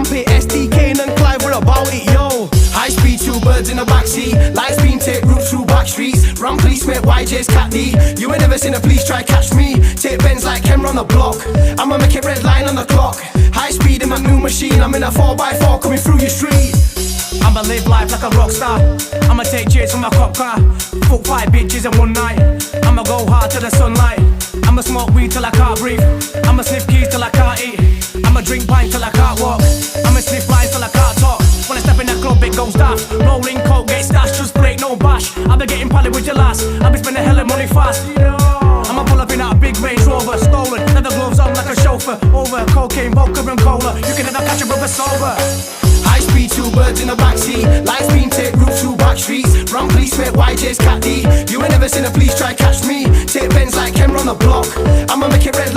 Pump it, SDK and Clive, we're about it, yo. High speed, two birds in the backseat. Lights beam, take routes through back streets. Run police, mate, YJ's Cat D. You ain't never seen a police try catch me. Take bends like camera on the block. I'ma make it red line on the clock. High speed in my new machine. I'm in a 4x4 coming through your street. I'ma live life like a rock star. I'ma take J's from my cop car. Fuck 5 bitches in one night. I'ma go hard to the sunlight. I'ma smoke weed till I can't breathe. I'ma sniff keys till I can't eat. I'ma drink pint till I can't walk. I'ma sniff lines till I can't talk. When I step in the club it goes daft. Rolling coke, get stashed, just break, no bash. I'll be getting pally with your lass. I'll be spending hella money fast. I'ma pull up in a big Range Rover. Stolen, leather gloves on like a chauffeur. Over, cocaine, vodka and cola. You can never catch a brother sober. High speed, two birds in the backseat. Lights beam, take routes through back streets. Run police, mate, YJ's Cat D. You ain't never seen a police try catch me. Take bends like camera on the block. I'ma make it red